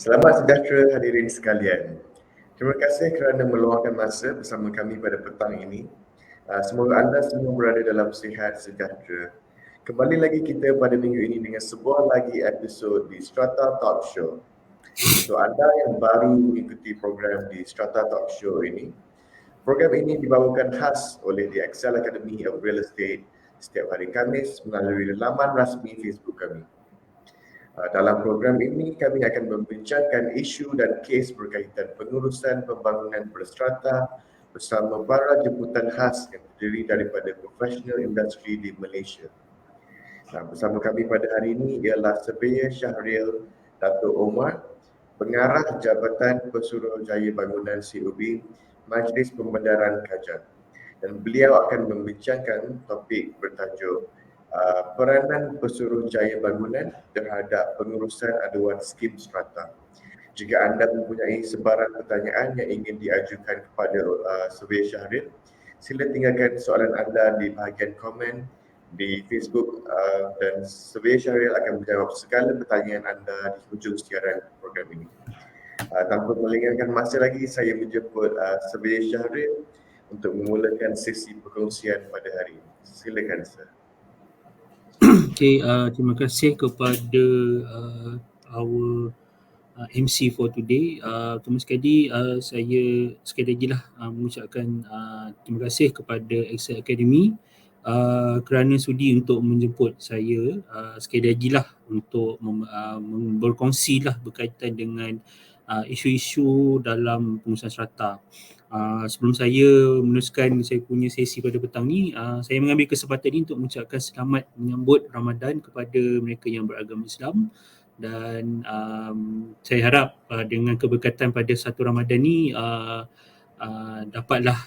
Selamat sejahtera hadirin sekalian. Terima kasih kerana meluangkan masa bersama kami pada petang ini. Semoga anda semua berada dalam sihat sejahtera. Kembali lagi kita pada minggu ini dengan sebuah lagi episod di Strata Talk Show. Untuk anda yang baru mengikuti program di Strata Talk Show ini, program ini dibawakan khas oleh The Excel Academy of Real Estate setiap hari Khamis melalui laman rasmi Facebook kami. Dalam program ini, kami akan membincangkan isu dan kes berkaitan pengurusan pembangunan berstrata bersama para jemputan khas yang terdiri daripada profesional industri di Malaysia. Bersama kami pada hari ini ialah Surveyor Syahril Dato' Omar, Pengarah Jabatan Pesuruhjaya Bangunan COB, Majlis Pembedaran Kajang. Dan beliau akan membincangkan topik bertajuk peranan Pesuruhjaya Bangunan terhadap pengurusan aduan skim strata. Jika anda mempunyai sebarang pertanyaan yang ingin diajukan kepada Surveyor Syahril, sila tinggalkan soalan anda di bahagian komen di Facebook dan Surveyor Syahril akan menjawab segala pertanyaan anda di hujung siaran program ini. Tanpa melengahkan masa lagi, saya menjemput Surveyor Syahril untuk memulakan sesi perkongsian pada hari ini. Silakan, Sir. Okay, terima kasih kepada our MC for today. Terima sekali saya sekali lagi lah mengucapkan terima kasih kepada Excel Academy kerana sudi untuk menjemput saya sekali lagi lah untuk berkongsi lah berkaitan dengan isu-isu dalam pengurusan strata. Sebelum saya meneruskan saya punya sesi pada petang ni, saya mengambil kesempatan ini untuk mengucapkan selamat menyambut Ramadan kepada mereka yang beragama Islam, dan saya harap dengan keberkatan pada satu Ramadan ni dapatlah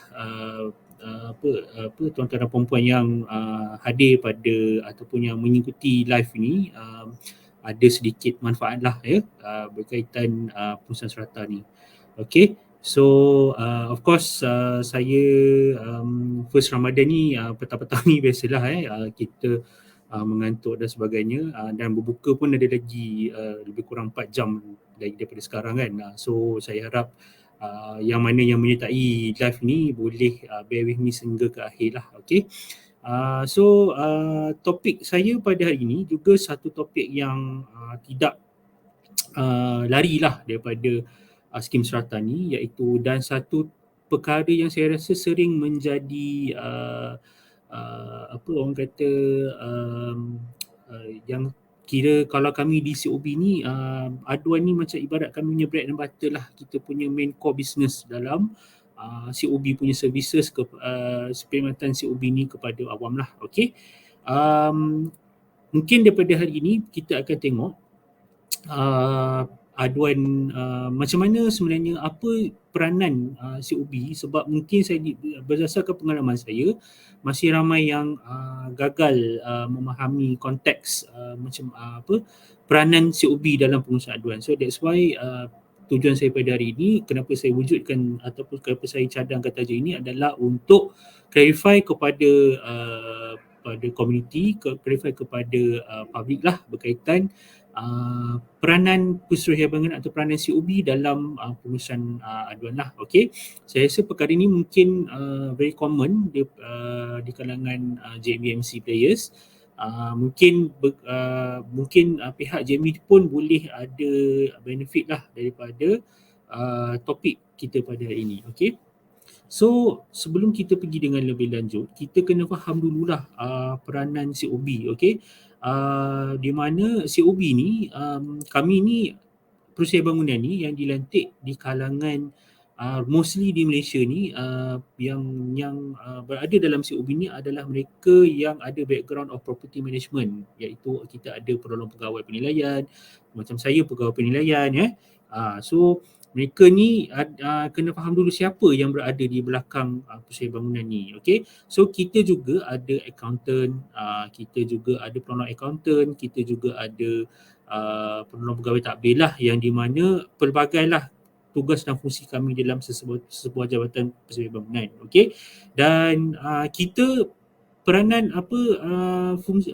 tuan-tuan dan puan-puan yang hadir pada ataupun yang mengikuti live ini ada sedikit manfaat lah berkaitan pengurusan strata ni. Okay. So of course saya first Ramadan ni petang-petang ni biasalah kita mengantuk dan sebagainya, dan berbuka pun ada lagi lebih kurang 4 jam daripada sekarang kan. So saya harap yang mana yang menyertai live ni boleh bear with me sehingga ke akhir lah. Okay. So topik saya pada hari ini juga satu topik yang tidak larilah daripada skim strata ni, iaitu dan satu perkara yang saya rasa sering menjadi apa orang kata yang kira kalau kami di COB ni aduan ni macam ibarat kami punya bread and butter lah, kita punya main core business dalam COB punya services perkhidmatan COB ni kepada awam lah. Okay. Mungkin daripada hari ini kita akan tengok aduan macam mana sebenarnya apa peranan COB, sebab mungkin saya berdasarkan pengalaman saya masih ramai yang gagal memahami konteks macam apa peranan COB dalam pengurusan aduan. So that's why tujuan saya pada hari ini, kenapa saya wujudkan ataupun kenapa saya cadangkan tajuk ini adalah untuk clarify kepada pada komuniti, clarify kepada public lah berkaitan peranan Pesuruhjaya Bangunan atau peranan COB dalam pengurusan aduan lah. Okay. Saya rasa perkara ini mungkin very common di kalangan JMBMC players. Mungkin pihak JMB pun boleh ada benefit lah daripada topik kita pada hari ini. Okay. So sebelum kita pergi dengan lebih lanjut, kita kena faham dululah peranan COB. Okay. Di mana COB ni kami ni perusahaan bangunan ni yang dilantik di kalangan mostly di Malaysia ni yang berada dalam COB ni adalah mereka yang ada background of property management, iaitu kita ada penolong pegawai penilaian, macam saya pegawai penilaian so mereka ni kena faham dulu siapa yang berada di belakang perusahaan bangunan ni. Okay. So kita juga ada accountant, kita juga ada penolong accountant, kita juga ada penolong pegawai takbir lah, yang di mana pelbagai lah tugas dan fungsi kami dalam sebuah jabatan pesuruhjaya bangunan. Okay. Dan kita peranan fungsi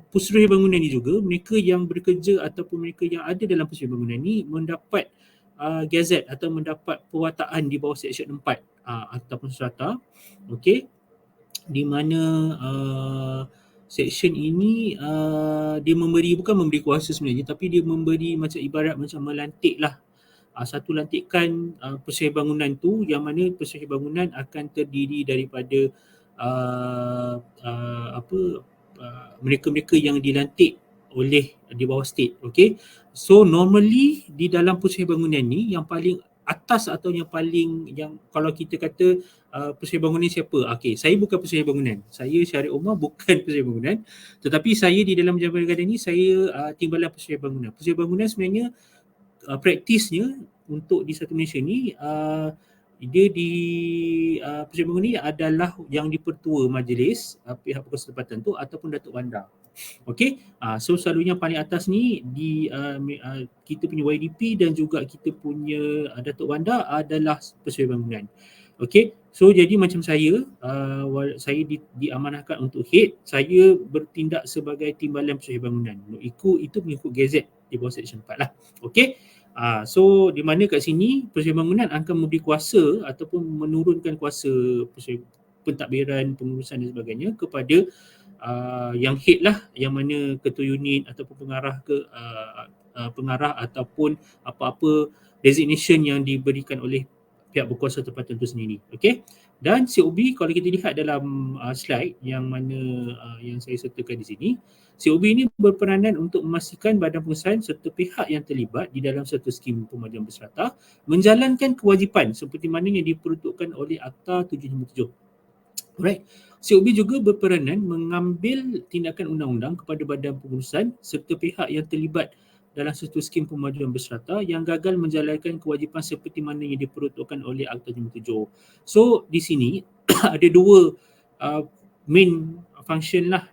Pusruhi bangunan ni juga, mereka yang bekerja ataupun mereka yang ada dalam pusruhi bangunan ni mendapat gazette atau mendapat perwataan di bawah Seksyen 4 ataupun strata, okey, di mana seksyen ini dia bukan memberi kuasa sebenarnya, tapi dia memberi macam ibarat macam melantik lah satu lantikan pusat bangunan tu, yang mana pusat bangunan akan terdiri daripada mereka-mereka yang dilantik oleh di bawah state. Okay, so normally di dalam pusat bangunan ni yang paling atas atau yang paling, yang kalau kita kata pusat bangunan siapa? Okay, saya bukan pusat bangunan. Saya Syarif Omar bukan pusat bangunan. Tetapi saya di dalam Jabatan Negara ni saya timbalan pusat bangunan. Pusat bangunan sebenarnya praktisnya untuk di satu Malaysia ni dia di pusat bangunan ni adalah yang dipertua majlis pihak berkuasa tempatan tu ataupun Datuk Bandar. Okey, so selalunya paling atas ni di kita punya YDP dan juga kita punya Datuk Bandar adalah pusat bangunan. Okey, so jadi macam saya diamanahkan untuk head, saya bertindak sebagai timbalan pusat bangunan. Itu mengikut gazet di bawah Seksyen 4 lah. Okey, so di mana kat sini pusat bangunan akan memberi kuasa ataupun menurunkan kuasa pentadbiran, pengurusan dan sebagainya kepada yang head lah, yang mana ketua unit ataupun pengarah ataupun apa-apa designation yang diberikan oleh pihak berkuasa tempatan itu sendiri. Okey, dan COB kalau kita lihat dalam slide yang mana yang saya sertakan di sini, COB ini berperanan untuk memastikan badan pengurusan serta pihak yang terlibat di dalam satu skim pemajuan berserata menjalankan kewajipan seperti mana yang diperuntukkan oleh Akta 757. Alright. COB juga berperanan mengambil tindakan undang-undang kepada badan pengurusan serta pihak yang terlibat dalam satu skim pemajuan berserata yang gagal menjalankan kewajipan seperti mana yang diperuntukkan oleh Akta 757. So di sini ada dua main function lah.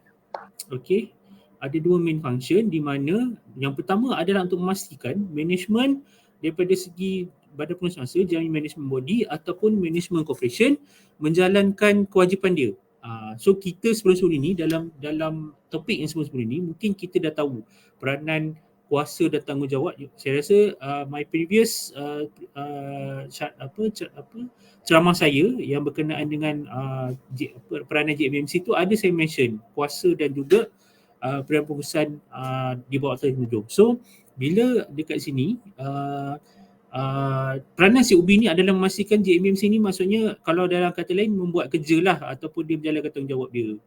Okey, ada dua main function di mana yang pertama adalah untuk memastikan management daripada segi badan pengurusan masa, jamin management body ataupun management corporation menjalankan kewajipan dia. So kita sebelum ini dalam topik yang sebelum ini mungkin kita dah tahu peranan, kuasa dan tanggungjawab. Saya rasa my previous ceramah saya yang berkenaan dengan peranan JMMC tu ada saya mention kuasa dan juga peranan pengurusan di bawah Akta 757. So bila dekat sini peranan COB ni adalah memastikan JMMC ni, maksudnya kalau dalam kata lain membuat kerja lah ataupun dia menjalankan tanggungjawab dia.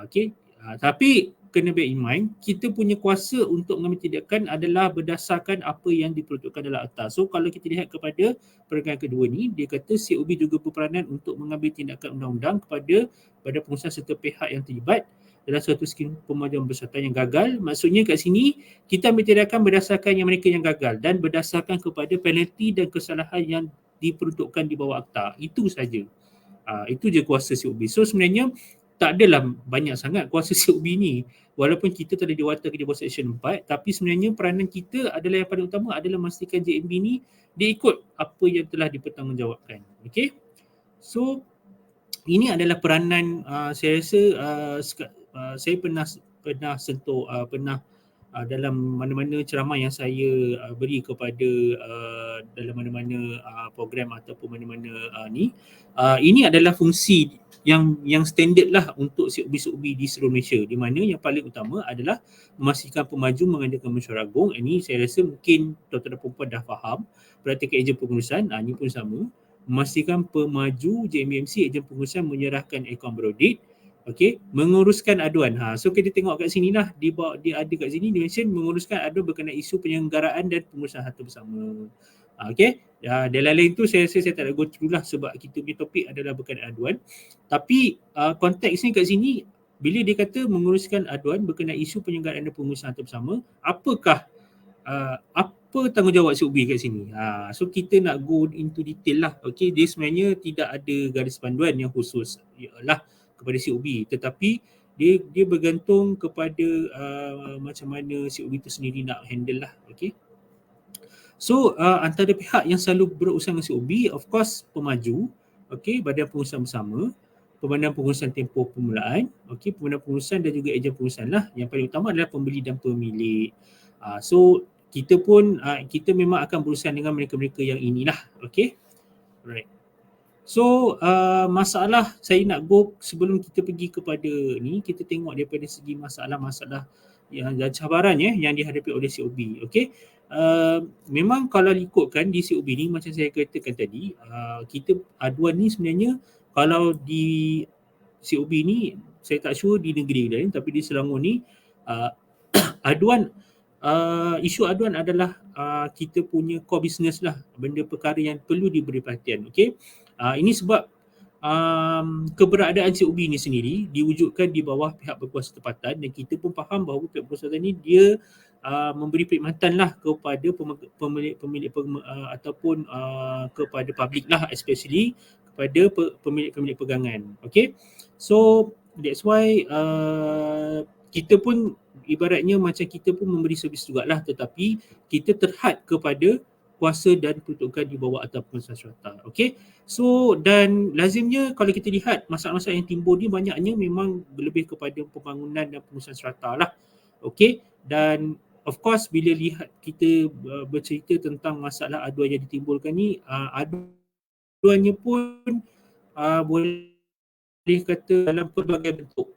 Okay. Tapi kena bear in mind, kita punya kuasa untuk mengambil tindakan adalah berdasarkan apa yang diperuntukkan dalam akta. So kalau kita lihat kepada perenggan kedua ni, dia kata COB juga berperanan untuk mengambil tindakan undang-undang kepada badan pengurusan serta pihak yang terlibat dalam suatu skim pemajuan berserta yang gagal. Maksudnya kat sini kita ambil tindakan berdasarkan yang mereka yang gagal dan berdasarkan kepada penalti dan kesalahan yang diperuntukkan di bawah akta. Itu saja. Itu je kuasa COB. So sebenarnya tak adalah banyak sangat kuasa COB ni. Walaupun kita telah diwatakan di bawah Seksyen 4, tapi sebenarnya peranan kita adalah yang paling utama adalah memastikan JMB ni dia ikut apa yang telah dipertanggungjawabkan. Okay. So ini adalah peranan saya rasa saya pernah sentuh dalam mana-mana ceramah yang saya beri kepada dalam mana-mana program ataupun mana-mana ni. Ini adalah fungsi yang standard lah untuk COB di seluruh Malaysia, di mana yang paling utama adalah memastikan pemaju mengadakan mesyuarat agung. Ini saya rasa mungkin tuan-tuan dan puan dah faham. Praktikan ejen pengurusan, ini pun sama. Memastikan pemaju JMMC ejen pengurusan menyerahkan akaun beraudit. Okey, menguruskan aduan. So kita tengok kat sini lah, dia ada kat sini dimension menguruskan aduan berkenaan isu penyelenggaraan dan pengurusan harta bersama. Okey, dan lain-lain tu saya rasa saya tak nak go through lah sebab kita punya topik adalah berkenaan aduan. Tapi konteks ni kat sini bila dia kata menguruskan aduan berkenaan isu penyelenggaraan dan pengurusan harta bersama, apakah apa tanggungjawab COB kat sini? So kita nak go into detail lah. Okey, dia sebenarnya tidak ada garis panduan yang khusus ialah kepada COB, tetapi dia bergantung kepada macam mana COB itu sendiri nak handle lah. Okey. So antara pihak yang selalu berurusan dengan COB, of course pemaju, okey, badan pengurusan bersama, pemandangan pengurusan tempoh permulaan, okey, pemandangan pengurusan dan juga ejen pengurusan lah. Yang paling utama adalah pembeli dan pemilik. So kita pun kita memang akan berurusan dengan mereka-mereka yang inilah, okey. Alright. So masalah saya nak go sebelum kita pergi kepada ni, kita tengok daripada segi masalah-masalah yang cabaran yang dihadapi oleh COB. Okey. Memang kalau ikutkan di COB ni macam saya katakan tadi, kita aduan ni sebenarnya kalau di COB ni saya tak sure di negeri lain, tapi di Selangor ni aduan isu aduan adalah kita punya core business lah, benda perkara yang perlu diberi perhatian. Okey. Ini sebab keberadaan COB ni sendiri diwujudkan di bawah pihak berkuasa tempatan, dan kita pun faham bahawa pihak berkuasa tempatan ni dia memberi perkhidmatan lah kepada pemilik ataupun kepada public lah, especially kepada pemilik-pemilik pegangan. Okay, so that's why kita pun ibaratnya macam kita pun memberi servis jugalah, tetapi kita terhad kepada kuasa dan peruntukan di bawah atap pengurusan strata. Okay, so dan lazimnya kalau kita lihat masalah-masalah yang timbul ni banyaknya memang lebih kepada pembangunan dan pengurusan strata lah. Okay, dan of course bila lihat kita bercerita tentang masalah aduan yang ditimbulkan ni, aduannya pun boleh kata dalam pelbagai bentuk.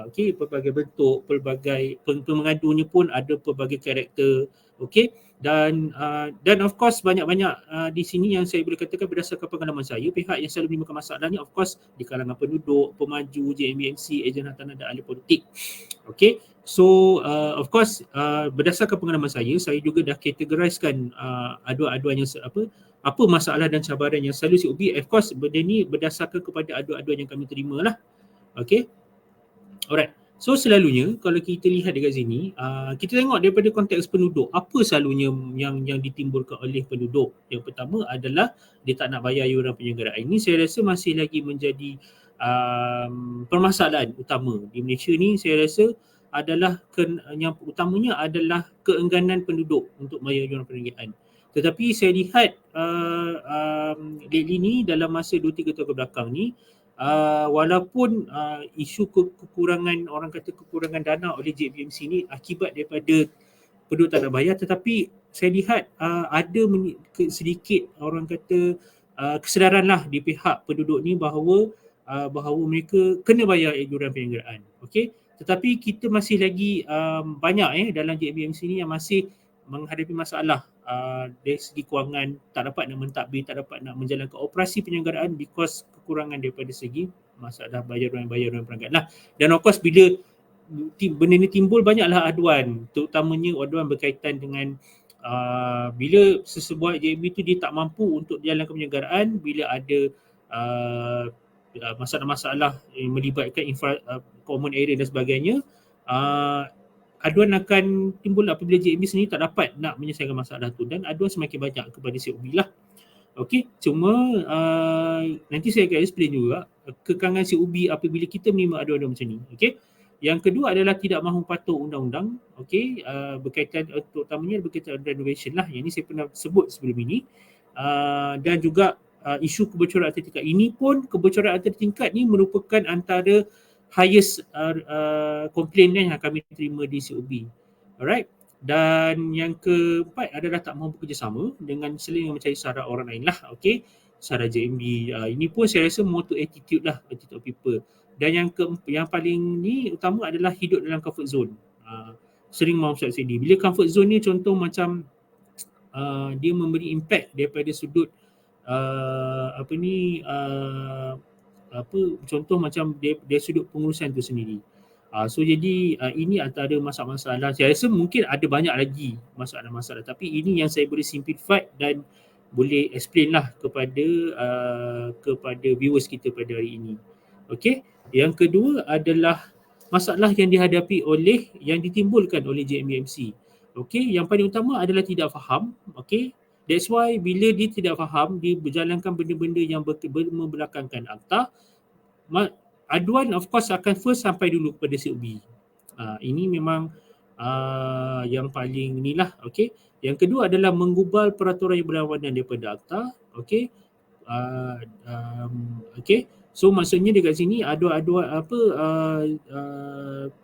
Okay, pelbagai bentuk, pelbagai pengadunya pun ada pelbagai karakter. Okay, dan of course banyak-banyak di sini yang saya boleh katakan berdasarkan pengalaman saya, pihak yang selalu menimbulkan masalah ni of course di kalangan penduduk, pemaju, JMBMC, ejen hartanah dan ahli politik. Okay, so of course berdasarkan pengalaman saya juga dah categorizekan aduan-aduan yang apa masalah dan cabaran yang selalu COB. Of course benda ni berdasarkan kepada aduan-aduan yang kami terima lah. Okay, alright. So selalunya kalau kita lihat dekat sini, kita tengok daripada konteks penduduk, apa selalunya yang ditimbulkan oleh penduduk. Yang pertama adalah dia tak nak bayar yuran penyelenggaraan. Ini saya rasa masih lagi menjadi permasalahan utama di Malaysia ni. Saya rasa adalah yang utamanya adalah keengganan penduduk untuk bayar yuran penyelenggaraan. Tetapi saya lihat lately ni dalam masa 2-3 tahun kebelakang ni, walaupun isu kekurangan, orang kata kekurangan dana oleh JBMC ni akibat daripada penduduk tak nak bayar, tetapi saya lihat ada sedikit orang kata kesedaran lah di pihak penduduk ni bahawa mereka kena bayar yuran penyelenggaraan. Okey, tetapi kita masih lagi banyak dalam JBMC ni yang masih menghadapi masalah dari segi kewangan, tak dapat nak mentadbir, tak dapat nak menjalankan operasi penyelenggaraan because kekurangan daripada segi masalah bayaran perangkat lah. Dan of course bila benda ni timbul, banyaklah aduan, terutamanya aduan berkaitan dengan bila sesebuah JB tu dia tak mampu untuk jalankan penyelenggaraan, bila ada masalah-masalah yang melibatkan common area dan sebagainya, aduan akan timbul apabila JB sendiri tak dapat nak menyelesaikan masalah tu, dan aduan semakin banyak kepada COB lah. Okey, cuma nanti saya akan explain juga kekangan COB apabila kita menerima aduan-aduan macam ni. Okey, yang kedua adalah tidak mahu patuh undang-undang. Okey, berkaitan terutamanya berkaitan renovation lah, yang ni saya pernah sebut sebelum ini. Dan juga isu kebocoran atas tingkat. Ini pun kebocoran atas tingkat ni merupakan antara highest komplain yang kami terima di COB. Alright. Dan yang keempat adalah tak mahu bekerjasama dengan selain mencari sara orang lain lah. Okay, sara JMB. Ini pun saya rasa motor attitude lah, attitude of people. Dan yang paling ni utama adalah hidup dalam comfort zone. Sering mahu subsidi. Bila comfort zone ni contoh macam dia memberi impact daripada sudut contoh macam dia sudut pengurusan tu sendiri. So jadi ini antara masalah-masalah. Saya rasa mungkin ada banyak lagi masalah-masalah, tapi ini yang saya boleh simplify dan boleh explain lah kepada viewers kita pada hari ini. Okey, yang kedua adalah masalah yang ditimbulkan oleh JMBMC. Okey, yang paling utama adalah tidak faham. Okey, that's why bila dia tidak faham, dia berjalankan benda-benda yang membelakangkan akta. Aduan of course akan first sampai dulu kepada COB. Ini memang yang paling inilah. Okey, yang kedua adalah menggubal peraturan yang berlawanan daripada akta. Okey, okey, So maksudnya dekat sini aduan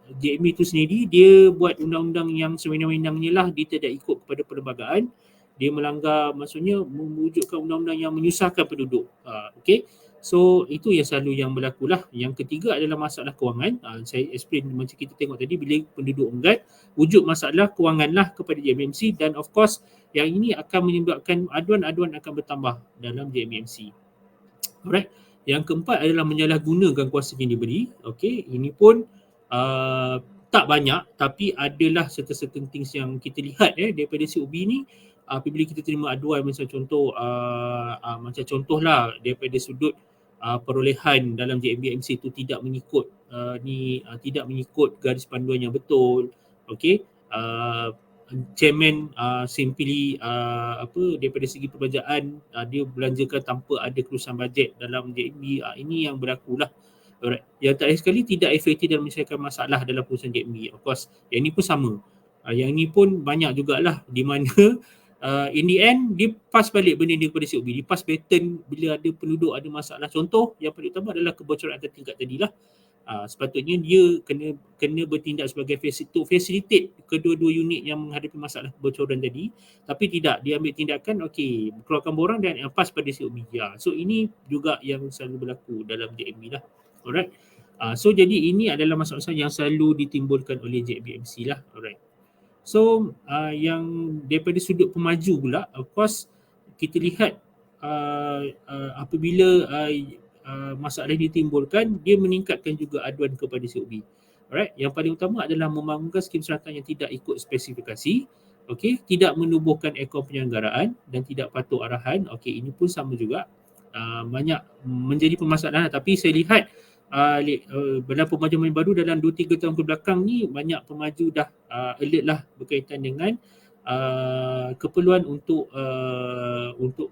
JMB itu sendiri dia buat undang-undang yang sewenang-wenangnya lah, dia tidak ikut kepada perlembagaan, dia melanggar, maksudnya mewujudkan undang-undang yang menyusahkan penduduk. Okay. So itu yang selalu yang berlaku lah. Yang ketiga adalah masalah kewangan. Saya explain macam kita tengok tadi, bila penduduk enggan, wujud masalah kewangan lah kepada JMMC, dan of course yang ini akan menyebabkan aduan-aduan akan bertambah dalam JMMC. Alright. Yang keempat adalah menyalahgunakan kuasa yang diberi. Okay, ini pun tak banyak, tapi adalah certain things yang kita lihat daripada COB ni. Apabila kita terima aduan, macam contoh macam contohlah daripada sudut perolehan dalam JMBMC itu tidak mengikut tidak mengikut garis panduan yang betul. Okey, chairman simply daripada segi perbelanjaan dia belanjakan tanpa ada keluasan bajet dalam JMB. Ini yang berlaku lah. Alright. Yang terakhir sekali, tidak efektif dan menyelesaikan masalah dalam perusahaan JMB. Of course, yang ini pun sama. Yang ini pun banyak jugalah, di mana in the end dia pass balik benda ni kepada COB. Dia pass pattern bila ada penduduk ada masalah. Contoh yang paling utama adalah kebocoran antar tingkat tadilah. Sepatutnya dia kena bertindak sebagai facilitate kedua-dua unit yang menghadapi masalah kebocoran tadi, tapi tidak, dia ambil tindakan okey, keluarkan borang dan pass pada COB. So ini juga yang selalu berlaku dalam JMB lah. Alright. So jadi ini adalah masalah yang selalu ditimbulkan oleh JMBMC lah. Alright. So yang daripada sudut pemaju pula, of course kita lihat apabila masalah ini ditimbulkan, dia meningkatkan juga aduan kepada COB. Alright. Yang paling utama adalah membangunkan skim serata yang tidak ikut spesifikasi, okey, tidak menubuhkan ekor penyelenggaraan dan tidak patuh arahan. Okey, ini pun sama juga. Banyak menjadi permasalahan, tapi saya lihat dalam pemajuan baru dalam 2-3 tahun kebelakang ni, banyak pemaju dah alert lah berkaitan dengan keperluan untuk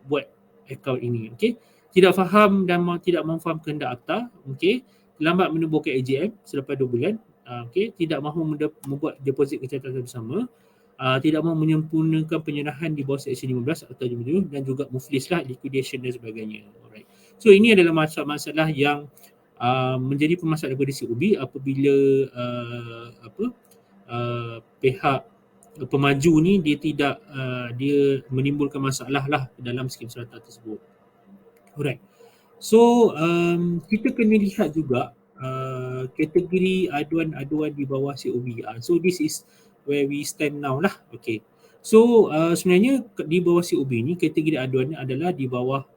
buat akaun ini. Okey, tidak faham dan tidak memfaham kehendak akta. Okey, lambat menubuhkan AGM selepas 2 bulan. Okey, tidak mahu membuat deposit kecacatan bersama. Tidak mahu menyempurnakan penyerahan di bawah Seksyen 15 atau 57, dan juga muflis lah, liquidation dan sebagainya. Alright. So ini adalah masalah-masalah yang menjadi permasalahan daripada COB apabila pihak pemaju ni dia tidak dia menimbulkan masalah lah dalam skim serata tersebut. Alright. So kita kena lihat juga kategori aduan-aduan di bawah COB. So this is where we stand now lah. Okay. So sebenarnya di bawah COB ni kategori aduan adalah di bawah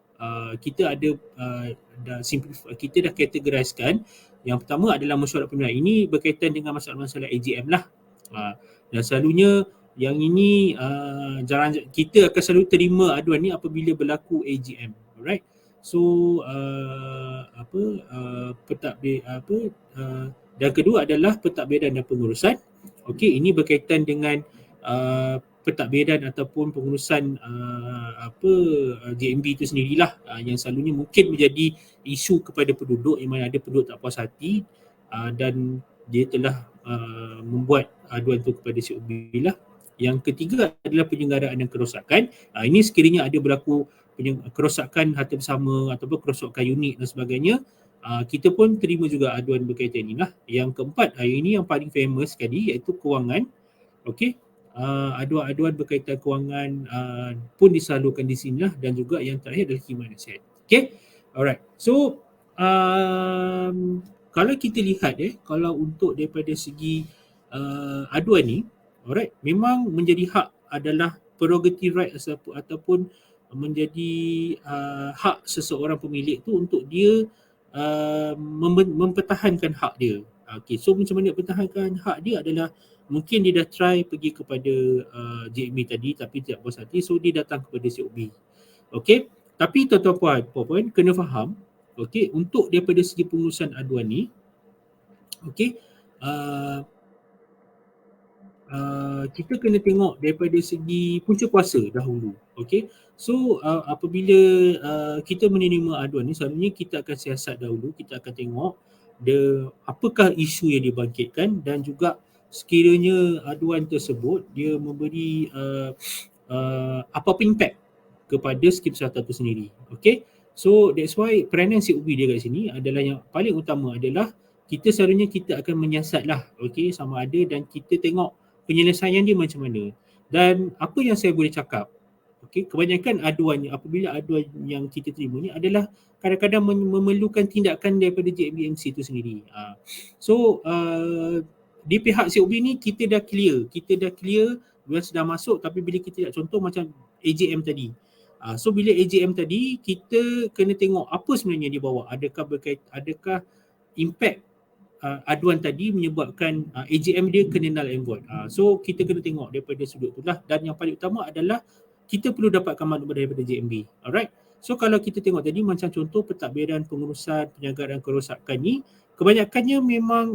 kita ada kita dah kategoriskan. Yang pertama adalah mesyuarat pemilihan. Ini berkaitan dengan masalah-masalah AGM lah. Dan selalunya yang ini jarang kita akan selalu terima aduan ni apabila berlaku AGM. Alright. So dan kedua adalah pentadbiran dan pengurusan. Okey, ini berkaitan dengan pentadbiran ataupun pengurusan JMB itu sendirilah, yang selalunya mungkin menjadi isu kepada penduduk, yang mana ada penduduk tak puas hati dan dia telah membuat aduan itu kepada COB lah. Yang ketiga adalah penyelenggaraan dan kerosakan. Ini sekiranya ada berlaku kerosakan harta bersama ataupun kerosakan unit dan sebagainya, kita pun terima juga aduan berkaitan inilah. Yang keempat, ini yang paling famous sekali, iaitu kewangan. Okey, aduan-aduan berkaitan kewangan pun disalurkan di sini lah, dan juga yang terakhir adalah khidmat nasihat. Okey, alright. So kalau kita lihat kalau untuk daripada segi aduan ni, alright, memang menjadi hak adalah prerogative right ataupun menjadi hak seseorang pemilik tu untuk dia mempertahankan hak dia. Okay, so macam mana pertahankan hak dia adalah mungkin dia dah try pergi kepada JMB tadi tapi tidak puas hati, so dia datang kepada COB. Okay, tapi tuan-tuan puan kena faham, okay, untuk daripada segi pengurusan aduan ni, okay, kita kena tengok daripada segi punca kuasa dahulu. Okay, so apabila kita menerima aduan ni, selalunya kita akan siasat dahulu, kita akan tengok apakah isu yang dibangkitkan, dan juga sekiranya aduan tersebut dia memberi apa impact kepada skim serata itu sendiri. Okay, So that's why peranan COB dia kat sini adalah yang paling utama adalah kita selalunya kita akan menyiasat lah, okay, sama ada, dan kita tengok penyelesaian dia macam mana. Dan apa yang saya boleh cakap, okay, kebanyakan aduan, apabila aduan yang kita terima ni adalah kadang-kadang memerlukan tindakan daripada JMBMC itu sendiri. Di pihak COB ni kita dah clear bulan sudah masuk, tapi bila kita nak contoh macam AJM tadi, so bila AJM tadi kita kena tengok apa sebenarnya dia bawa, adakah impact aduan tadi menyebabkan AJM dia kena null and void. So kita kena tengok daripada sudut tu lah, dan yang paling utama adalah kita perlu dapatkan maklumat daripada JMB. Alright. So kalau kita tengok tadi macam contoh pentadbiran pengurusan penjagaan kerosakan ni, kebanyakannya memang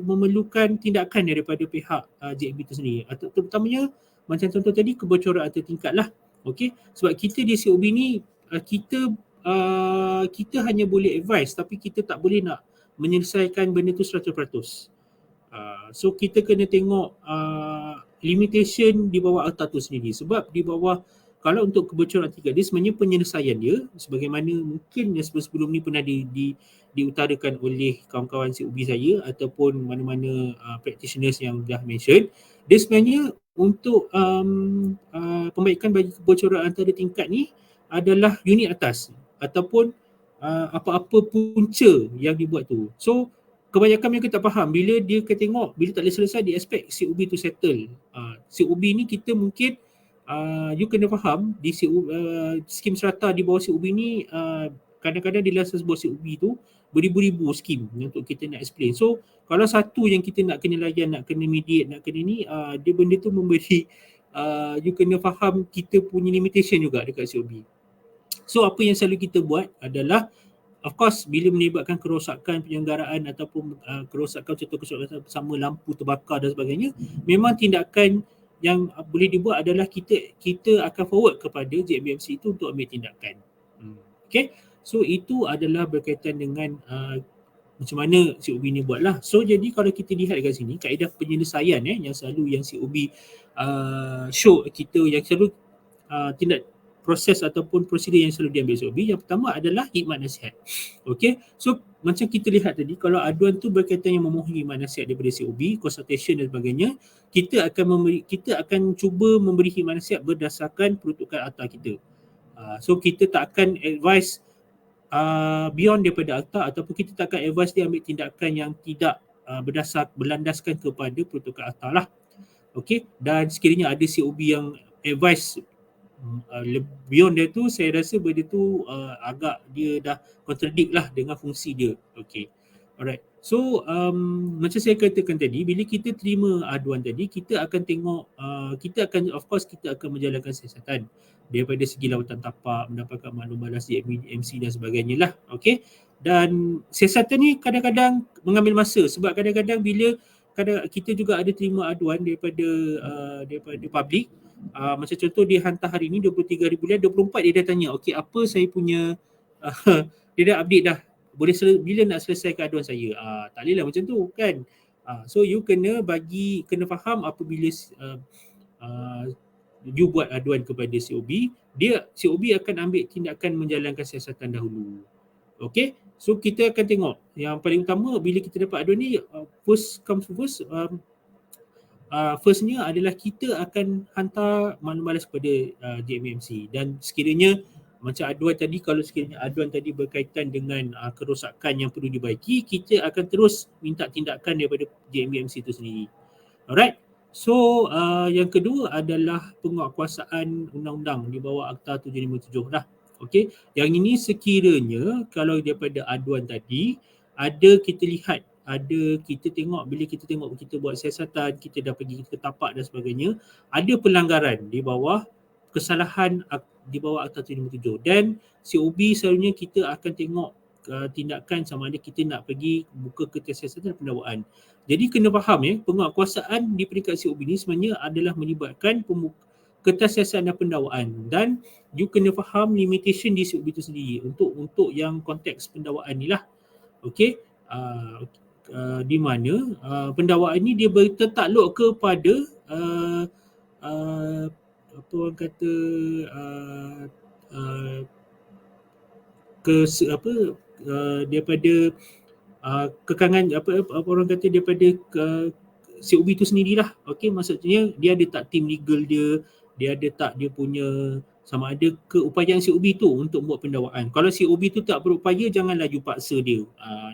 memerlukan tindakan daripada pihak JMB itu sendiri. Terutamanya macam contoh tadi kebocoran antartingkat lah. Okey, sebab kita di COB ni kita hanya boleh advise, tapi kita tak boleh nak menyelesaikan benda tu 100%. So kita kena tengok limitation di bawah akta tu sendiri, sebab di bawah, kalau untuk kebocoran antartingkat dia sebenarnya penyelesaian dia sebagaimana mungkin yang sebelum ni pernah diutarakan oleh kawan-kawan COB saya ataupun mana-mana practitioners yang dah mention, dia sebenarnya untuk pembaikan bagi kebocoran antartingkat ni adalah unit atas ataupun apa-apa punca yang dibuat tu. So kebanyakan mereka tak faham, bila dia tengok bila tak boleh selesai, dia expect COB tu settle. COB ni kita mungkin you kena faham di skim serata di bawah COB ni, kadang-kadang di dalam sebuah COB tu beribu-ribu skim untuk kita nak explain. So kalau satu yang kita nak kena layan, nak kena mediate, nak kena ni, dia benda tu memberi you kena faham kita punya limitation juga dekat COB. So apa yang selalu kita buat adalah, of course, bila melibatkan kerosakan penyelenggaraan ataupun kerosakan sama lampu terbakar dan sebagainya, memang tindakan yang boleh dibuat adalah kita akan forward kepada JMBMC itu untuk ambil tindakan. Okay, so itu adalah berkaitan dengan macam mana COB ni buat lah. So jadi kalau kita lihat kat sini, kaedah penyelesaian yang selalu yang COB show kita, yang selalu tindak proses ataupun prosedur yang selalu diambil COB, yang pertama adalah khidmat nasihat. Okay, so macam kita lihat tadi, kalau aduan tu berkaitan yang memohon khidmat nasihat daripada COB, consultation dan sebagainya, kita akan cuba memberi khidmat nasihat berdasarkan peruntukan akta kita. So kita tak akan advise beyond daripada akta, ataupun kita tak akan advise dia ambil tindakan yang tidak berlandaskan kepada peruntukan akta lah. Okay, dan sekiranya ada COB yang advise beyond dia tu, saya rasa benda tu agak dia dah contradict lah dengan fungsi dia. Okay, alright. So macam saya katakan tadi, bila kita terima aduan tadi, kita akan tengok, kita akan menjalankan siasatan daripada segi lawatan tapak, mendapatkan maklum balas JMBMC dan sebagainya lah. Okay, dan siasatan ni kadang-kadang mengambil masa, sebab kadang-kadang bila kita juga ada terima aduan daripada public. Macam contoh dia hantar hari ni 23 hari bulan, 24 dia dah tanya, okey, apa saya punya dia dah update dah, bila nak selesaikan aduan saya. Tak boleh lah macam tu kan. So you kena faham apabila you buat aduan kepada COB, COB akan ambil tindakan menjalankan siasatan dahulu. Okay, so kita akan tengok yang paling utama bila kita dapat aduan ni, first comes first, firstnya adalah kita akan hantar maklum balas kepada JMBMC. Dan sekiranya macam aduan tadi, kalau sekiranya aduan tadi berkaitan dengan kerosakan yang perlu dibaiki, kita akan terus minta tindakan daripada JMBMC itu sendiri. Alright. So yang kedua adalah penguatkuasaan undang-undang di bawah Akta 757 lah. Okey, yang ini sekiranya kalau daripada aduan tadi kita tengok, bila kita tengok kita buat siasatan, kita dah pergi ke tapak dan sebagainya, ada pelanggaran di bawah kesalahan di bawah Akta 757, dan COB selalunya kita akan tengok tindakan sama ada kita nak pergi buka kertas siasatan dan pendakwaan. Jadi kena faham penguatkuasaan di peringkat COB ni sebenarnya adalah melibatkan kertas siasatan dan pendakwaan, dan you kena faham limitation di COB itu sendiri untuk yang konteks pendakwaan ni lah. Okey, di mana pendakwaan ni dia bertakluk kepada apa orang kata daripada kekangan apa orang kata daripada COB tu sendirilah. Okey, maksudnya dia ada tak tim legal dia ada tak dia punya sama ada keupayaan COB tu untuk buat pendakwaan. Kalau COB tu tak berupaya, janganlah you paksa dia.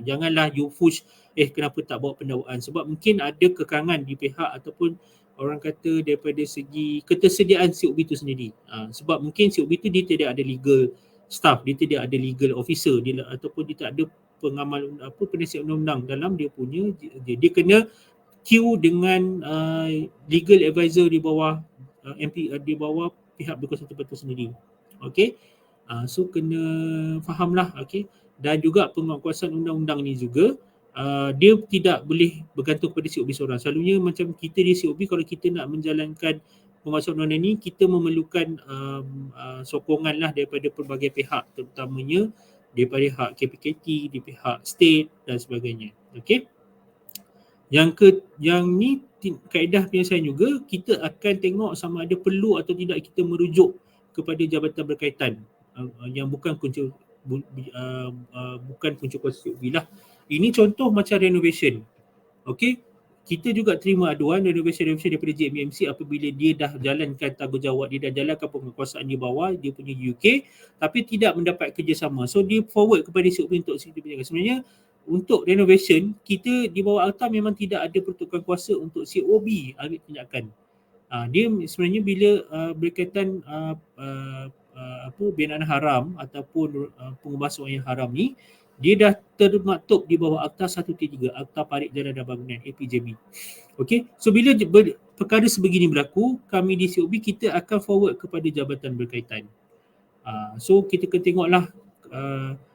Janganlah you push kenapa tak buat pendakwaan, sebab mungkin ada kekangan di pihak ataupun orang kata daripada segi ketersediaan COB tu sendiri. Sebab mungkin COB tu dia tidak ada legal staff, dia tidak ada legal officer dia, ataupun dia tak ada pengamal penasihat undang-undang dalam dia punya dia kena queue dengan legal advisor di bawah MP di bawah pihak berkuasa tempatan sendiri. Okey. So kena fahamlah, okey. Dan juga penguatkuasaan undang-undang ni juga dia tidak boleh bergantung kepada COB seorang. Selalunya macam kita di COB, kalau kita nak menjalankan penguasaan undang-undang ni, kita memerlukan sokongan lah daripada pelbagai pihak, terutamanya daripada pihak KPKT, di pihak state dan sebagainya. Okey. Yang ni kaedah penyelesaian juga, kita akan tengok sama ada perlu atau tidak kita merujuk kepada jabatan berkaitan yang bukan punca kuasa COB lah. Ini contoh macam renovation. Okey, kita juga terima aduan renovation daripada JMMC apabila dia dah jalankan tanggungjawab, dia dah jalankan penguasaan di bawah dia punya UK, tapi tidak mendapat kerjasama. So dia forward kepada COB untuk sebenarnya untuk renovation, kita di bawah Akta memang tidak ada pertukaran kuasa untuk COB ambil tindakan. Dia sebenarnya bila berkaitan binaan haram ataupun pengubahsuan yang haram ni, dia dah termaktub di bawah Akta 1.3, Akta Parit Jalan dan Bangunan, APJB. Okey, so bila perkara sebegini berlaku, kami di COB kita akan forward kepada jabatan berkaitan. So kita kena tengoklah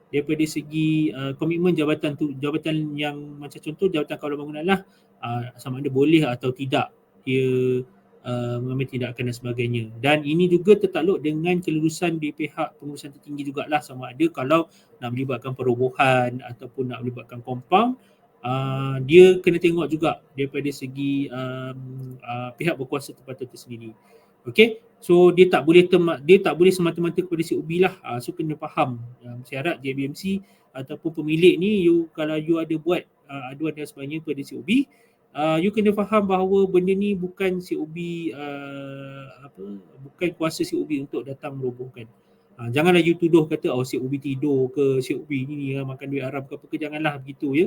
daripada segi komitmen jabatan tu, jabatan yang macam contoh jabatan kawalan bangunan lah, sama ada boleh atau tidak dia mengambil tindakan dan sebagainya. Dan ini juga tertakluk dengan kelulusan di pihak pengurusan tertinggi jugalah, sama ada kalau nak melibatkan perobohan ataupun nak melibatkan compound, dia kena tengok juga daripada segi pihak berkuasa tempatan itu sendiri. Okey, so dia tak boleh semata-mata kepada COB lah. So kena faham syarat JBMC ataupun pemilik ni, kalau you ada buat aduan dan sebagainya kepada COB, you kena faham bahawa benda ni bukan COB bukan kuasa COB untuk datang merobohkan. Janganlah you tuduh kata COB tidur ke, COB ni makan duit haram ke apa ke, janganlah begitu ya.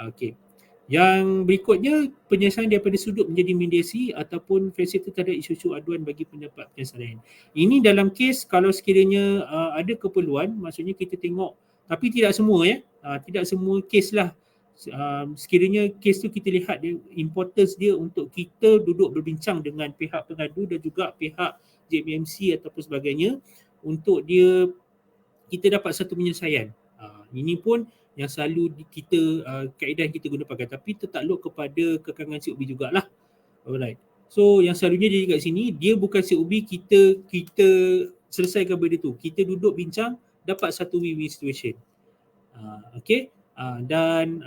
Okey. Yang berikutnya, penyelesaian daripada sudut menjadi mediasi ataupun fasilitator terhadap isu-isu aduan bagi pendapat penyelesaian. Ini dalam kes kalau sekiranya ada keperluan, maksudnya kita tengok, tapi tidak semua ya. Tidak semua kes lah. Sekiranya kes tu kita lihat dia, importance dia untuk kita duduk berbincang dengan pihak pengadu dan juga pihak JMMC ataupun sebagainya untuk kita dapat satu penyelesaian. Ini pun yang selalu kita kaedah yang kita guna pakai, tapi tertakluk kepada kekangan COB jugalah. Alright. So yang selalunya dia kat sini, dia bukan COB, kita selesaikan benda tu. Kita duduk bincang, dapat satu win-win situation. Okay. Dan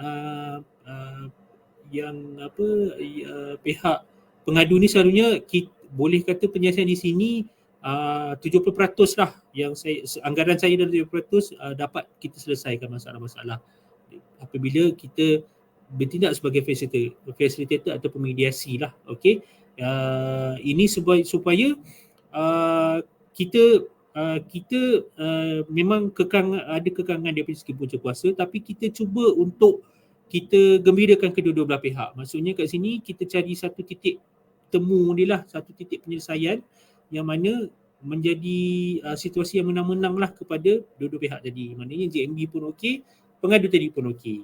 pihak pengadu ni selalunya boleh kata penyelesaian di sini 70% lah, yang anggaran saya dalam 70% dapat kita selesaikan masalah-masalah apabila kita bertindak sebagai facilitator atau pemediasi lah. Okey, ini supaya kita memang ada kekangan daripada segi punca kuasa, tapi kita cuba untuk kita gembirakan kedua-dua belah pihak. Maksudnya kat sini kita cari satu titik temu dia lah, satu titik penyelesaian yang mana menjadi situasi yang menang-menang lah kepada dua-dua pihak tadi. Maknanya JMB pun okey, pengadu tadi pun okey.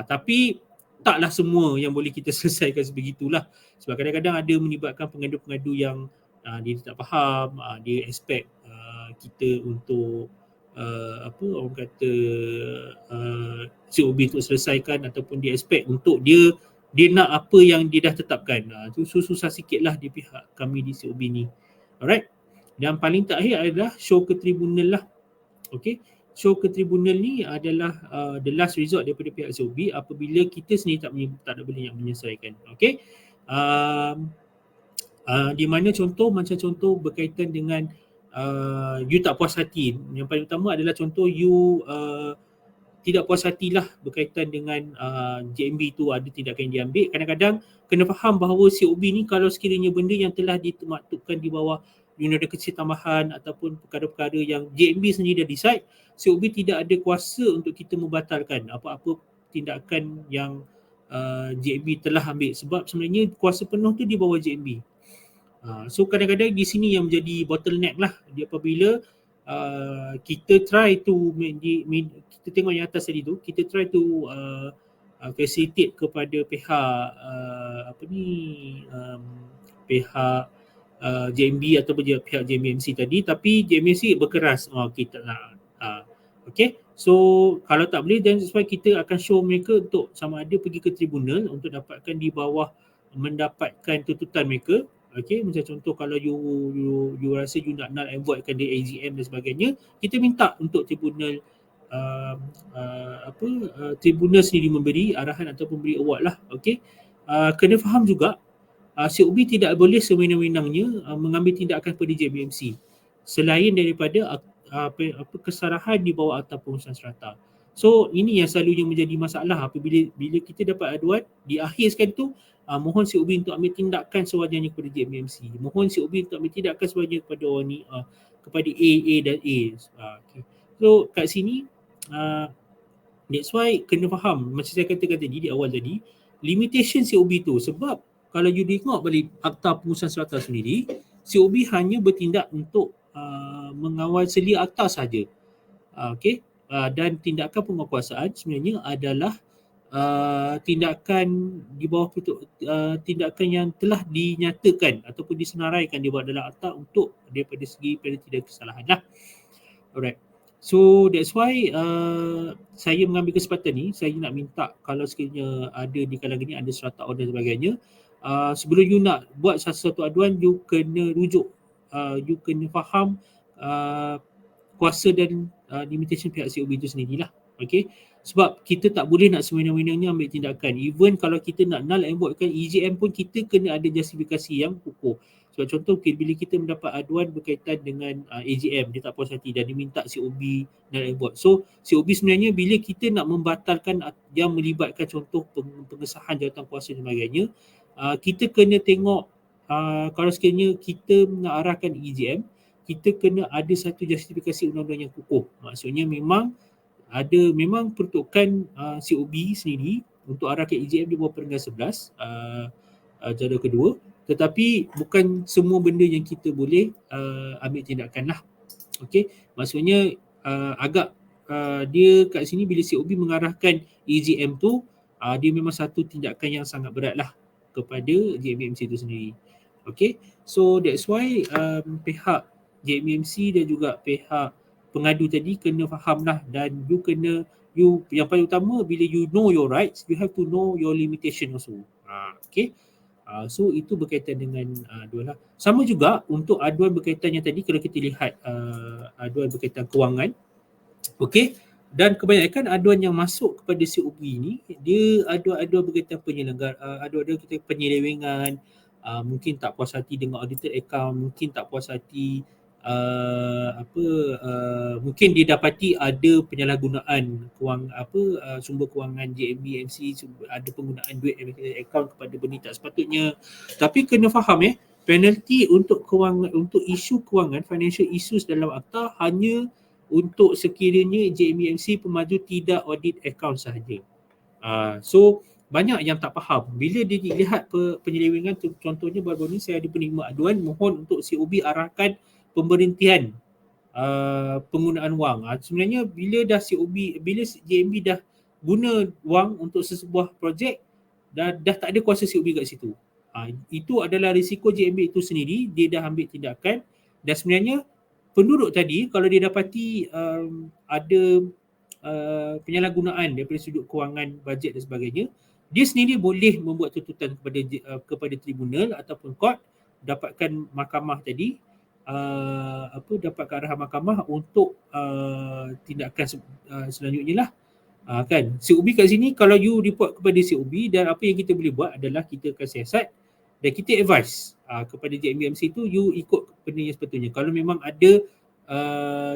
Tapi taklah semua yang boleh kita selesaikan sebegitulah. Sebab kadang-kadang ada melibatkan pengadu-pengadu yang dia tak faham, dia expect kita untuk orang kata COB untuk selesaikan, ataupun dia expect untuk dia nak apa yang dia dah tetapkan. Itu susah sikit lah di pihak kami di COB ni. Alright. Dan paling terakhir adalah show ke tribunal lah. Okay. Show ke tribunal ni adalah the last resort daripada pihak COB apabila kita sendiri tak boleh nak menyelesaikan. Okay. Di mana contoh berkaitan dengan you tak puas hati. Yang paling utama adalah contoh you tidak puas hatilah berkaitan dengan JMB tu ada tindakan yang diambil. Kadang-kadang kena faham bahawa COB ni kalau sekiranya benda yang telah dimaktubkan di bawah Undang-Undang Kecil Tambahan ataupun perkara-perkara yang JMB sendiri dah decide, COB tidak ada kuasa untuk kita membatalkan apa-apa tindakan yang JMB telah ambil, sebab sebenarnya kuasa penuh tu di bawah JMB. So kadang-kadang di sini yang menjadi bottleneck lah, dia apabila kita try to kita tengok yang atas tadi tu, kita try to facilitate kepada pihak pihak JMB ataupun pihak JMBMC tadi, tapi JMBMC berkeras kita nak okay. So kalau tak boleh, then sebab kita akan show mereka untuk sama ada pergi ke tribunal untuk dapatkan di bawah mendapatkan tuntutan mereka. Okay, macam contoh kalau you rasa you nak null and voidkan dia AGM dan sebagainya, kita minta untuk tribunal tribunal sendiri memberi arahan ataupun beri award lah. Okay, kena faham juga COB tidak boleh sewenang-wenangnya mengambil tindakan pada JMBMC selain daripada kesalahan di bawah Akta Pengurusan Strata. So ini yang selalunya menjadi masalah apabila kita dapat aduan di akhir sekali tu, mohon COB untuk ambil tindakan sewajarnya kepada JMBMC. Mohon COB untuk ambil tindakan sewajarnya kepada orang ni, kepada A dan A. Okay. So kat sini that's why kena faham macam saya katakan tadi di awal tadi, limitation COB tu, sebab kalau you tengok balik Akta Pengurusan Strata sendiri, COB hanya bertindak untuk mengawal selia akta sahaja. Okay. Dan tindakan penguatkuasaan sebenarnya adalah tindakan di bawah tindakan yang telah dinyatakan ataupun disenaraikan di bawah dalam akta untuk daripada segi tidak kesalahan lah. Alright. So that's why saya mengambil kesempatan ni, saya nak minta kalau sekiranya ada di kalangan ni ada strata order dan sebagainya, sebelum you nak buat satu aduan, you kena rujuk, you kena faham kuasa dan limitation pihak COB itu sendirilah. Okay. Sebab kita tak boleh nak sewenang-wenangnya ambil tindakan. Even kalau kita nak null and voidkan EJM pun, kita kena ada justifikasi yang kukuh. Sebab contoh bila kita mendapat aduan berkaitan dengan AGM, dia tak puas hati dan dia minta COB null and void. So COB sebenarnya bila kita nak membatalkan yang melibatkan contoh pengesahan jawatan kuasa dan sebagainya, kita kena tengok kalau sekiranya kita nak arahkan EGM, kita kena ada satu justifikasi undang-undang yang kukuh. Maksudnya memang peruntukan COB sendiri untuk arahkan EGM di bawah Perenggan 11 jadual kedua, tetapi bukan semua benda yang kita boleh ambil tindakan lah. Okay, maksudnya agak dia kat sini bila COB mengarahkan EGM tu, dia memang satu tindakan yang sangat berat lah kepada JMBMC itu sendiri. Okay, so that's why pihak JMBMC dan juga pihak pengadu tadi kena faham lah, dan yang paling utama bila you know your rights, you have to know your limitation also. Okay. So itu berkaitan dengan aduan lah. Sama juga untuk aduan berkaitan yang tadi, kalau kita lihat aduan berkaitan kewangan. Okay. Dan kebanyakan aduan yang masuk kepada COB ni, dia aduan-aduan berkaitan aduan-aduan berkaitan penyelewengan, mungkin tak puas hati dengan audited account, mungkin tak puas hati mungkin didapati ada penyalahgunaan sumber kewangan JMBMC, ada penggunaan duit account kepada benda tak sepatutnya. Tapi kena faham penalti untuk kewangan, untuk isu kewangan, financial issues dalam akta hanya untuk sekiranya JMBMC pemaju tidak audit account sahaja. So banyak yang tak faham bila dia dilihat penyelewengan. Contohnya baru-baru ni saya ada penerima aduan mohon untuk COB arahkan pemberhentian penggunaan wang. Sebenarnya bila JMB dah guna wang untuk sesebuah projek, dah tak ada kuasa COB kat situ. Itu adalah risiko JMB itu sendiri, dia dah ambil tindakan. Dan sebenarnya penduduk tadi kalau dia dapati ada penyalahgunaan daripada sudut kewangan, bajet dan sebagainya, dia sendiri boleh membuat tuntutan kepada tribunal ataupun court, dapatkan mahkamah tadi dapat arahan mahkamah untuk tindakan selanjutnya lah. Kan COB kat sini, kalau you report kepada COB, dan apa yang kita boleh buat adalah kita akan siasat dan kita advise kepada JMBMC tu, you ikut benda yang sepatutnya. Kalau memang ada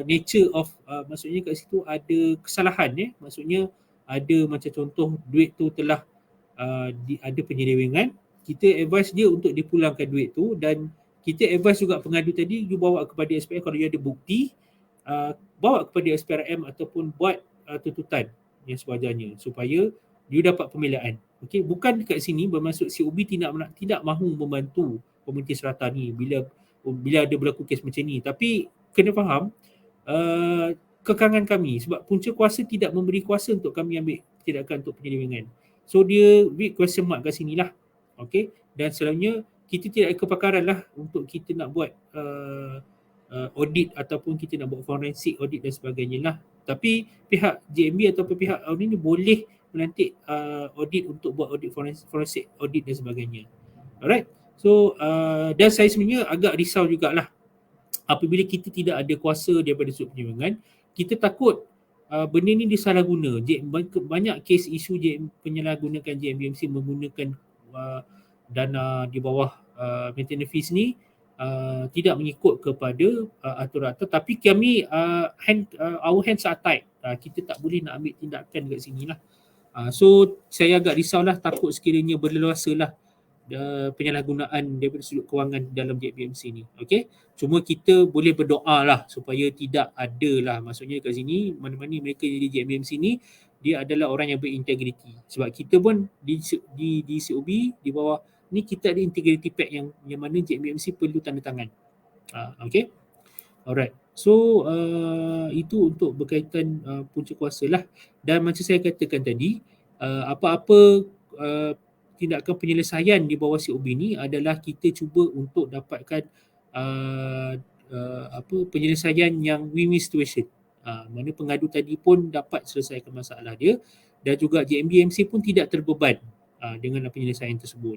nature of maksudnya kat situ ada kesalahan, maksudnya ada macam contoh duit tu telah ada penyelewengan, kita advise dia untuk dipulangkan duit tu, dan kita advise juga pengadu tadi, you bawa kepada SPRM kalau you ada bukti, bawa kepada SPRM ataupun buat tuntutan yang sewajarnya supaya you dapat pembelaan. Okey, bukan dekat sini bermaksud COB tidak mahu membantu komuniti serata ni bila ada berlaku kes macam ni, tapi kena faham kekangan kami sebab punca kuasa tidak memberi kuasa untuk kami ambil tindakan untuk penyelewengan. So dia big question mark kat sini lah. Okay, dan selalunya kita tidak ada kepakaran lah untuk kita nak buat audit ataupun kita nak buat forensik audit dan sebagainya lah. Tapi pihak JMB ataupun pihak audit ni boleh melantik audit untuk buat audit forensik audit dan sebagainya. Alright, so dan saya sebenarnya agak risau jugalah apabila kita tidak ada kuasa daripada sudut penyelewengan, kita takut benda ni disalahguna. Banyak kes isu penyalahgunakan JMBMC menggunakan dana di bawah maintenance fees ni tidak mengikut kepada aturan, tapi kami our hands are tied. Kita tak boleh nak ambil tindakan dekat sini lah. So saya agak risaulah, takut sekiranya berleluasalah penyalahgunaan daripada sudut kewangan dalam JMBMC ni. Okay, cuma kita boleh berdoa lah supaya tidak ada lah, maksudnya kat sini mana-mana mereka jadi JMBMC ni dia adalah orang yang berintegriti, sebab kita pun di COB di bawah ni kita ada integrity pact yang mana JMBMC perlu tanda tangan. Okay, alright, so itu untuk berkaitan punca kuasa lah. Dan macam saya katakan tadi, apa-apa tindakan penyelesaian di bawah COB ni adalah kita cuba untuk dapatkan penyelesaian yang win-win situation. Mana pengadu tadi pun dapat selesaikan masalah dia, dan juga JMBMC pun tidak terbeban dengan penyelesaian tersebut.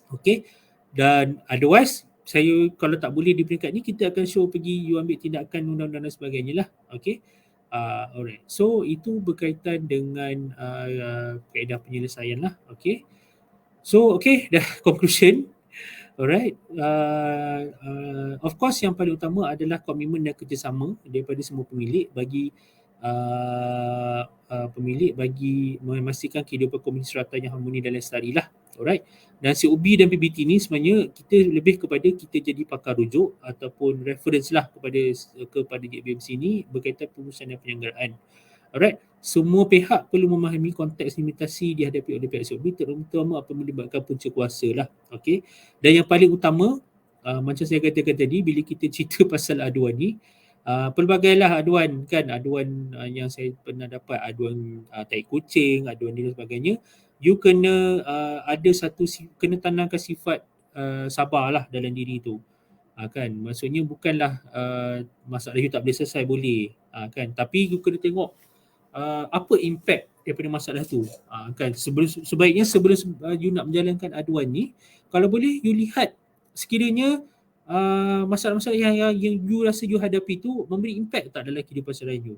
Okay, dan otherwise saya kalau tak boleh di peringkat ni, kita akan show pergi you ambil tindakan undang-undang dan sebagainya lah. Okay, alright, so itu berkaitan dengan kaedah penyelesaian lah. Okay, so okay, dah conclusion. Alright, of course yang paling utama adalah komitmen dan kerjasama daripada semua pemilik bagi bagi memastikan kehidupan komuniti serata yang harmoni dan lestari lah. Alright, dan COB dan PBT ni sebenarnya kita lebih kepada kita jadi pakar rujuk ataupun reference lah kepada JMBMC ni berkaitan pengurusan dan penyelenggaraan. Alright, semua pihak perlu memahami konteks limitasi dihadapi oleh pihak COB, terutama apa melibatkan punca kuasa lah. Okay, dan yang paling utama macam saya katakan tadi, bila kita cerita pasal aduan ni, pelbagailah aduan kan, aduan yang saya pernah dapat, aduan tai kucing, aduan ni dan sebagainya, you kena ada kena tanamkan sifat sabarlah dalam diri tu. Kan, maksudnya bukanlah masalah you tak boleh selesai, boleh kan, tapi you kena tengok apa impact daripada masalah tu. Kan, sebaiknya sebelum you nak menjalankan aduan ni, kalau boleh you lihat sekiranya masalah-masalah yang you rasa you hadapi tu memberi impact tak dalam kehidupan seharian you.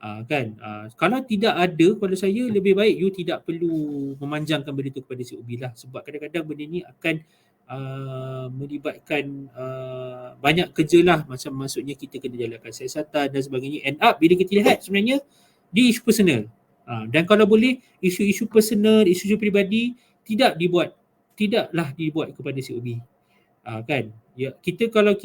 Kan, kalau tidak ada, pada saya lebih baik you tidak perlu memanjangkan benda tu kepada COB lah, sebab kadang-kadang benda ni akan melibatkan banyak kerja lah, macam maksudnya kita kena jalankan siasatan dan sebagainya, end up bila kita lihat sebenarnya dia isu personal. Dan kalau boleh isu-isu personal, isu-isu peribadi tidaklah dibuat kepada COB. Kan, ya, kita kalau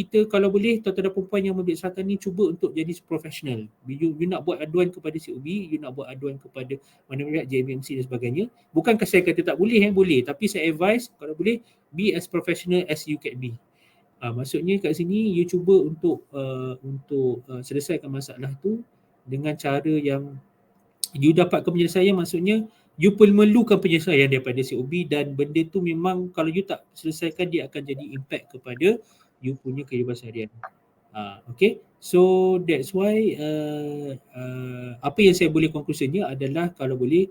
boleh tuan-tuan dan perempuan yang membeli serata ni cuba untuk jadi profesional. You nak buat aduan kepada COB, you nak buat aduan kepada mana-mana JMBMC dan sebagainya, bukankah saya kata tak boleh, boleh, tapi saya advise kalau boleh be as professional as you can be. Maksudnya kat sini you cuba untuk selesaikan masalah tu dengan cara yang you dapatkan penyelesaian, maksudnya you memerlukan penyelesaian daripada COB, dan benda tu memang kalau you tak selesaikan dia akan jadi impact kepada you punya kehidupan seharian. Okay, so that's why apa yang saya boleh konklusinya adalah kalau boleh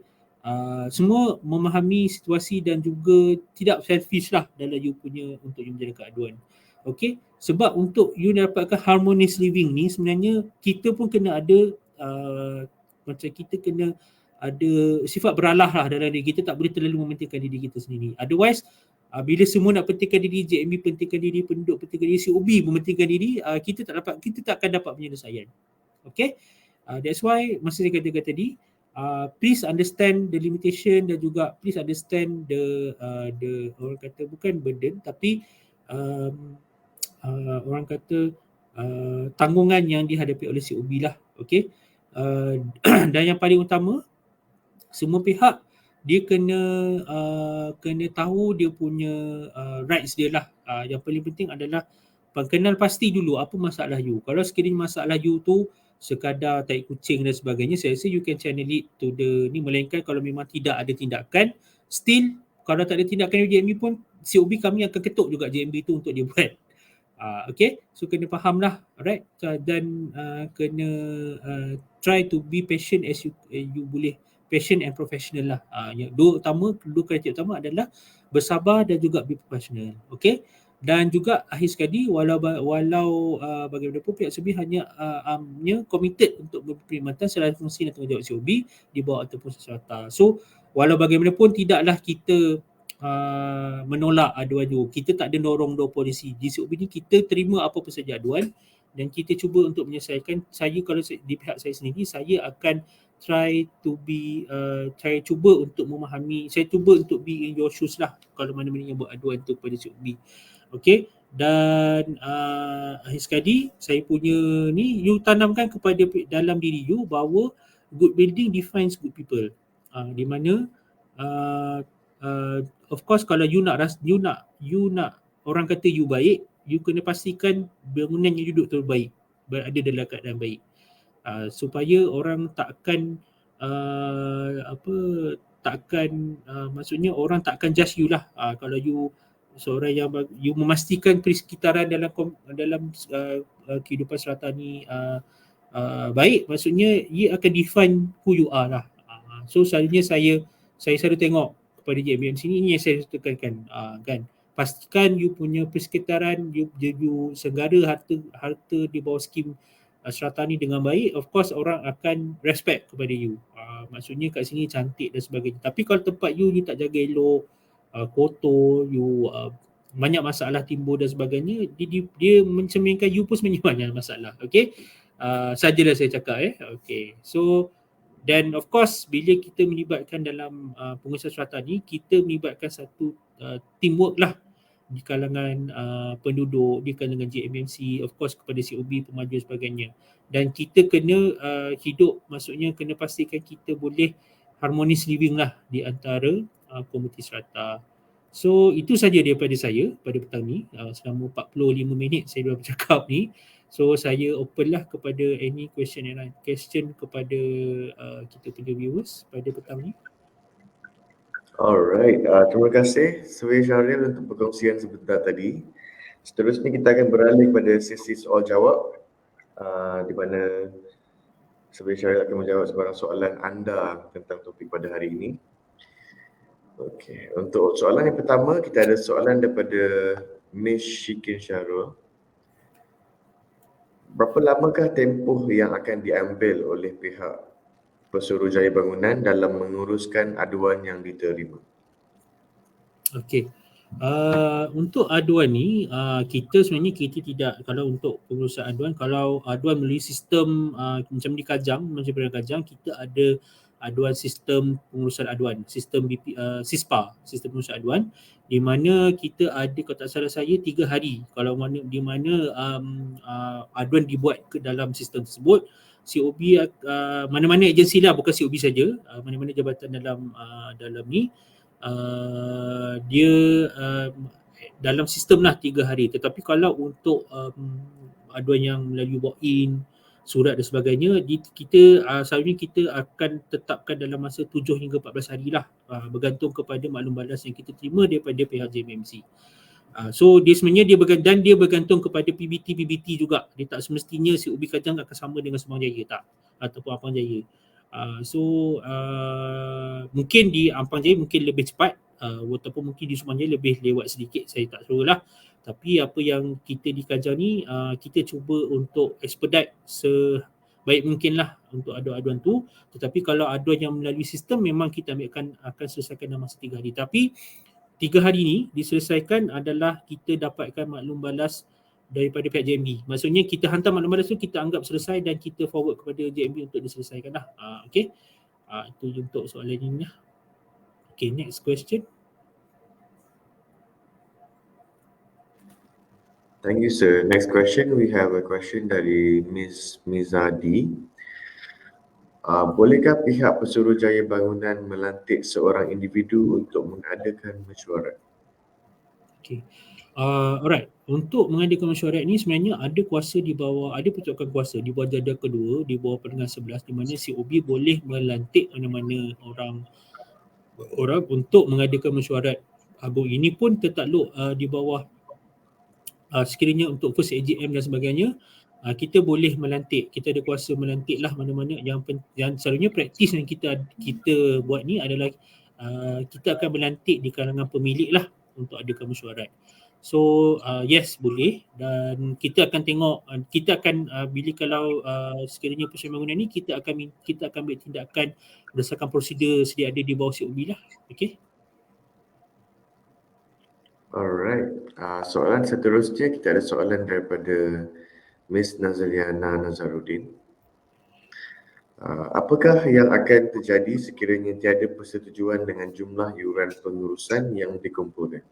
semua memahami situasi dan juga tidak selfish lah dalam you punya untuk you menjalankan aduan. Okay, sebab untuk you dapatkan harmonious living ni sebenarnya kita pun kena ada macam kita kena ada sifat beralah lah dalam diri kita, tak boleh terlalu mementingkan diri kita sendiri. Otherwise Bila semua nak pentingkan diri, JMB pentingkan diri, penduduk pentingkan diri, COB mementingkan diri, kita tak akan dapat penyelesaian. Okay, that's why masa saya katakan tadi, please understand the limitation dan juga please understand the orang kata bukan burden tapi orang kata tanggungan yang dihadapi oleh COB lah. Okay, dan yang paling utama, semua pihak dia kena tahu dia punya rights dia lah. Yang paling penting adalah kenal pasti dulu apa masalah you. Kalau sekiranya masalah you tu sekadar tahi kucing dan sebagainya, saya rasa you can channel it to the ni, melainkan kalau memang tidak ada tindakan, still kalau tak ada tindakan JMB pun, COB kami akan ketuk juga JMB tu untuk dia buat. Okay, so kena faham lah, alright, dan kena try to be patient as you boleh, patient and professional lah. Yang dua kriteria utama adalah bersabar dan juga be professional. Okay, dan juga akhir sekali, walau bagaimanapun pihak COB hanya committed untuk berperkhidmatan selain fungsi dan tanggungjawab COB di bawah ataupun serta. So walau bagaimanapun tidaklah kita menolak aduan you. Kita tak ada dorong polisi. Di COB ni kita terima apa-apa saja aduan dan kita cuba untuk menyelesaikan. Kalau di pihak saya sendiri, saya akan try to be cuba untuk memahami, saya cuba untuk be in your shoes lah kalau mana-mana yang buat aduan tu kepada COB. Okay, dan akhir sekali saya punya ni, you tanamkan kepada dalam diri you bahawa good building defines good people. Di mana of course kalau you nak orang kata you baik, you kena pastikan bangunan yang you duduk tu baik, berada dalam keadaan baik, supaya orang takkan maksudnya orang takkan judge you lah. Kalau you seorang yang you memastikan persekitaran dalam kehidupan serata ni baik, maksudnya ia akan define who you are lah. So selalunya saya selalu tengok kepada JMB sini, ini yang saya tekankan, kan, pastikan you punya persekitaran, you senggara harta di bawah skim serata ni dengan baik. Of course orang akan respect kepada you, maksudnya kat sini cantik dan sebagainya. Tapi kalau tempat you tak jaga elok, kotor, you banyak masalah timbul dan sebagainya, dia mencerminkan you pun sebenarnya banyak masalah. Okay, sajalah saya cakap. Okay, so dan of course bila kita melibatkan dalam pengurusan serata ni, kita melibatkan satu teamwork lah di kalangan penduduk, di kalangan JMMC, of course kepada COB, pemaju dan sebagainya. Dan kita kena hidup, maksudnya kena pastikan kita boleh harmonious living lah di antara komuniti serata. So itu saja daripada saya pada petang ni. Selama 45 minit saya dah bercakap ni. So saya open lah kepada any question kepada kita punya viewers pada petang ni. Alright, terima kasih Survey Syahril untuk perkongsian sebentar tadi. Seterusnya kita akan beralih pada sesi soal jawab, di mana Survey Syahril akan menjawab sebarang soalan anda tentang topik pada hari ini. Okey, untuk soalan yang pertama, kita ada soalan daripada Miss Shikin Syahrul. Berapa lamakah tempoh yang akan diambil oleh pihak Pesuruhjaya Bangunan dalam menguruskan aduan yang diterima? Okey. Untuk aduan ni, kita sebenarnya tidak, kalau untuk pengurusan aduan, kalau aduan melalui sistem macam di Kajang, macam di Kajang, kita ada aduan sistem pengurusan aduan, sistem SISPA, sistem pengurusan aduan, di mana kita ada, kalau tak salah saya, 3 hari kalau di mana aduan dibuat ke dalam sistem tersebut. COB, mana-mana agensi lah, bukan COB saja, mana-mana jabatan dalam ni, dia dalam sistem lah 3 hari. Tetapi kalau untuk aduan yang melalui walk-in, surat dan sebagainya, kita selalunya kita akan tetapkan dalam masa 7 hingga 14 hari lah, bergantung kepada maklum balas yang kita terima daripada pihak JMMC. So dia sebenarnya dia bergantung kepada PBT juga. Dia tak semestinya COB Kajang akan sama dengan Subang Jaya tak, ataupun Ampang Jaya. Mungkin di Ampang Jaya mungkin lebih cepat, ataupun mungkin di Subang Jaya lebih lewat sedikit, saya tak sure lah. Tapi apa yang kita di Kajang ni, kita cuba untuk expedite sebaik mungkin lah untuk aduan-aduan tu. Tetapi kalau aduan yang melalui sistem, memang kita akan selesaikan dalam masa 3 hari. Tapi 3 hari ni diselesaikan adalah kita dapatkan maklum balas daripada pihak JMB. Maksudnya kita hantar maklum balas tu kita anggap selesai dan kita forward kepada JMB untuk diselesaikan lah. Okay. Itu untuk soalan ini lah. Okay, next question. Thank you, sir. Next question, we have a question dari Miss Mizadi. Bolehkah pihak Pesuruhjaya Bangunan melantik seorang individu untuk mengadakan mesyuarat? Okay. Alright, untuk mengadakan mesyuarat ni sebenarnya ada kuasa di bawah, ada pertukaran kuasa di bawah jadual kedua, di bawah pendengar 11, di mana COB boleh melantik mana-mana orang untuk mengadakan mesyuarat agung. Ini pun tertakluk di bawah sekiranya untuk first AGM dan sebagainya, kita boleh melantik, kita ada kuasa melantik lah mana-mana yang selalunya praktis yang kita buat ni adalah kita akan melantik di kalangan pemilik lah untuk adakan mesyuarat. So yes, boleh, dan kita akan tengok, kita akan bila kalau sekiranya Persatuan Bangunan ni kita akan ambil tindakan berdasarkan prosedur sedia ada di bawah COB lah. Okay. Alright, soalan seterusnya kita ada soalan daripada Miss Nazaliana Nazaruddin. Apakah yang akan terjadi sekiranya tiada persetujuan dengan jumlah yuran pengurusan yang dikumpulkan?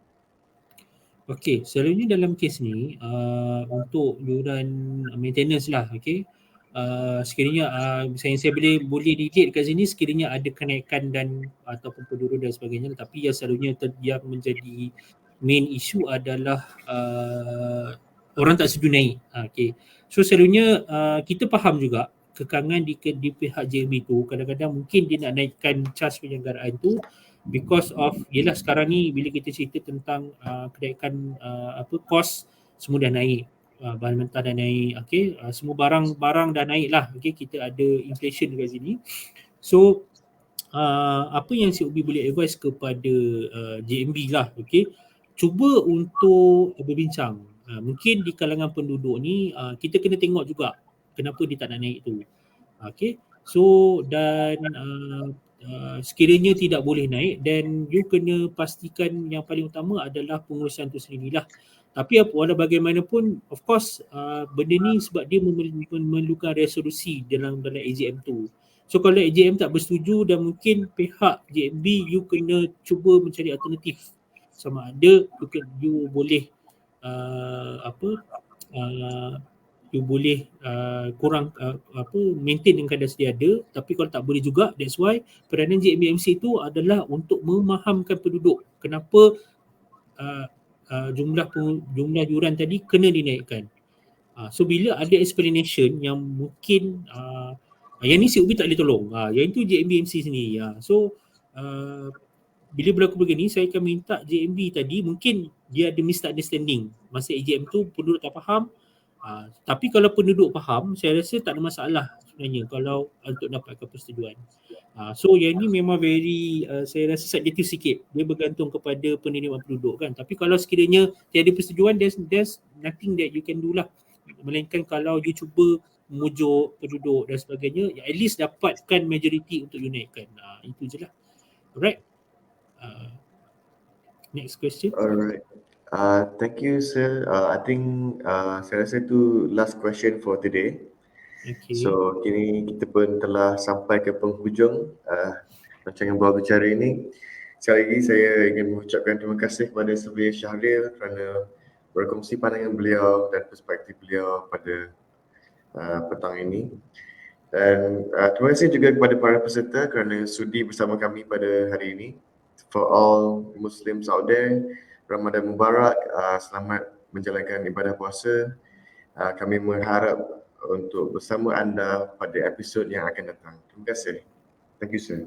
Okey, selalunya dalam kes ni untuk yuran maintenance lah, okey. Sekiranya saya boleh relate kat sini sekiranya ada kenaikan dan ataupun penurun dan sebagainya, tapi yang selalunya yang menjadi main issue adalah orang tak setuju naik. Okey. So selalunya kita faham juga kekangan di pihak JMB tu, kadang-kadang mungkin dia nak naikkan charge penyelenggaraan tu because of, yelah sekarang ni bila kita cerita tentang kenaikan kos semua dah naik, bahan mentah dah naik, okey, semua barang dah naik lah, okey, kita ada inflation kat sini. So apa yang COB boleh advise kepada JMB lah, okey, cuba untuk berbincang. Mungkin di kalangan penduduk ni kita kena tengok juga kenapa dia tak nak naik tu. Okey. So dan sekiranya tidak boleh naik, then you kena pastikan yang paling utama adalah pengurusan tu sendirilah. Tapi walau bagaimanapun, of course benda ni sebab dia memerlukan resolusi dalam AGM tu. So kalau AGM tak bersetuju, dan mungkin pihak JMB you kena cuba mencari alternatif, sama ada you boleh you boleh kurang maintain dengan kadar sedia ada, tapi kalau tak boleh juga, that's why peranan JMBMC itu adalah untuk memahamkan penduduk kenapa jumlah yuran tadi kena dinaikkan. So bila ada explanation yang mungkin yang ni COB tak boleh tolong, yang itu JMBMC sendiri. So bila berlaku begini, saya akan minta JMB tadi, mungkin dia ada misunderstanding masa AGM tu, penduduk tak faham. Tapi kalau penduduk faham, saya rasa tak ada masalah sebenarnya kalau untuk dapatkan persetujuan. So yang ni memang very saya rasa subjektif sikit, dia bergantung kepada penerimaan penduduk kan. Tapi kalau sekiranya tiada persetujuan, there's nothing that you can do lah, melainkan kalau you cuba memujuk penduduk dan sebagainya, at least dapatkan majoriti untuk you naikkan. Itu je lah. Alright. Next question. Alright. Thank you, sir. I think saya rasa itu last question for today. Okay. So kini kita pun telah sampai ke penghujung rancangan Bual Bicara ini. Sekali lagi saya ingin mengucapkan terima kasih kepada Surveyor Syahril kerana berkongsi pandangan beliau dan perspektif beliau pada petang ini. Dan terima kasih juga kepada para peserta kerana sudi bersama kami pada hari ini. For all Muslims out there, Ramadan Mubarak, selamat menjalankan ibadah puasa. Kami mengharap untuk bersama anda pada episod yang akan datang. Terima kasih. Thank you, sir.